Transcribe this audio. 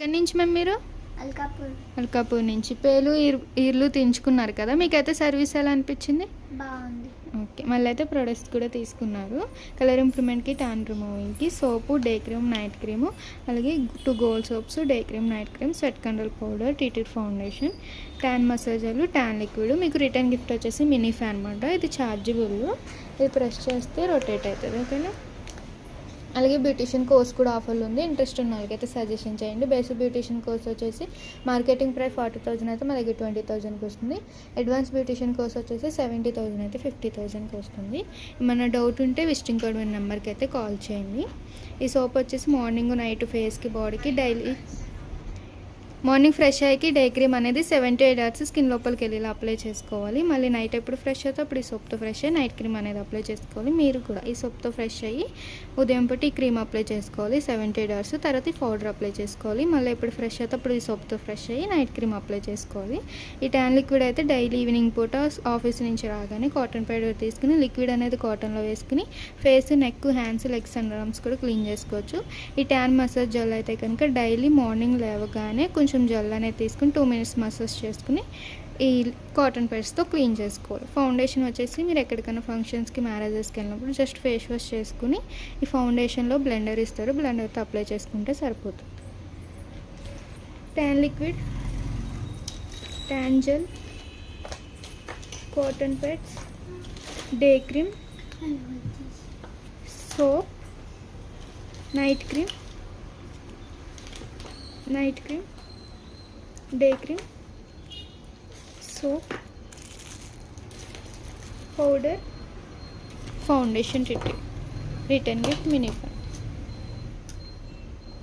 ఎక్కడి నుంచి మ్యామ్ మీరు? అల్కాపూర్ నుంచి. పేలు ఈర్లు తెంచుకున్నారు కదా, మీకైతే సర్వీస్ ఎలా అనిపించింది? బాగుంది. ఓకే, మళ్ళీ అయితే ప్రొడక్ట్స్ కూడా తీసుకున్నారు. కలర్ ఇంప్రూవ్మెంట్కి, ట్యాన్ రిమూవింగ్కి soap, day cream, night cream, అలాగే 2 gold soaps, day cream, night cream, sweat control powder, టీటీడ్ ఫౌండేషన్, ట్యాన్ మసాజర్లు, ట్యాన్ లిక్విడ్. మీకు రిటర్న్ గిఫ్ట్ వచ్చేసి మినీ ఫ్యాన్ అనమాట. ఇది ఛార్జబుల్. ఇది ప్రెస్ చేస్తే రొటేట్ అవుతుంది. ఓకేనా. అలాగే బ్యూటిషియన్ కోర్స్ కూడా ఆఫర్లు ఉంది. ఇంట్రెస్ట్ ఉన్న వాళ్ళకైతే సజెషన్ చేయండి. బేసిక్ బ్యూటిషియన్ కోర్స్ వచ్చేసి మార్కెటింగ్ ప్రైస్ 40,000 అయితే మన దగ్గర 20,000కి వస్తుంది. అడ్వాన్స్ బ్యూటిషియన్ కోర్స్ వచ్చేసి 70,000 అయితే 50,000కి వస్తుంది. ఏమైనా డౌట్ ఉంటే విజిటింగ్ కార్డ్ ఉన్న నెంబర్కి అయితే కాల్ చేయండి. ఈ సోప్ వచ్చేసి మార్నింగ్ నైట్ ఫేస్కి, బాడీకి డైలీ మార్నింగ్ ఫ్రెష్ అయ్యి డే క్రీమ్ అనేది 7 to 8 hours స్కిన్ లోపలికి వెళ్ళి అప్లై చేసుకోవాలి. మళ్ళీ నైట్ ఎప్పుడు ఫ్రెష్ అవుతే అప్పుడు ఈ సోప్తో ఫ్రెష్ అయ్యి నైట్ క్రీమ్ అనేది అప్లై చేసుకోవాలి. మీరు కూడా ఈ సోప్తో ఫ్రెష్ అయ్యి ఉదయం పూట ఈ క్రీమ్ అప్లై చేసుకోవాలి 7 to 8 hours. తర్వాత ఈ పౌడర్ అప్లై చేసుకోవాలి. మళ్ళీ ఎప్పుడు ఫ్రెష్ అవుతే అప్పుడు ఈ సోప్తో ఫ్రెష్ అయ్యి నైట్ క్రీమ్ అప్లై చేసుకోవాలి. ఈ ట్యాన్ లిక్విడ్ అయితే డైలీ ఈవినింగ్ పూట ఆఫీస్ నుంచి రాగానే కాటన్ పౌడర్ తీసుకుని లిక్విడ్ అనేది కాటన్లో వేసుకుని face, neck, hands, legs and arms కూడా క్లీన్ చేసుకోవచ్చు. ఈ ట్యాన్ మసాజ్ జెల్ అయితే కనుక డైలీ మార్నింగ్ లేవగానే కొంచెం జెల్ అనేది తీసుకుని 2 minutes మసాజ్ చేసుకుని ఈ కాటన్ ప్యాడ్స్తో క్లీన్ చేసుకోవాలి. ఫౌండేషన్ వచ్చేసి మీరు ఎక్కడికైనా ఫంక్షన్స్కి, మ్యారేజెస్కి వెళ్ళినప్పుడు జస్ట్ ఫేస్ వాష్ చేసుకుని ఈ ఫౌండేషన్లో బ్లెండర్ ఇస్తారు, బ్లెండర్తో అప్లై చేసుకుంటే సరిపోతుంది. Tan liquid, tan gel, cotton pods, day cream, soap, night cream, day cream, soap, powder, foundation, return gift mini fan.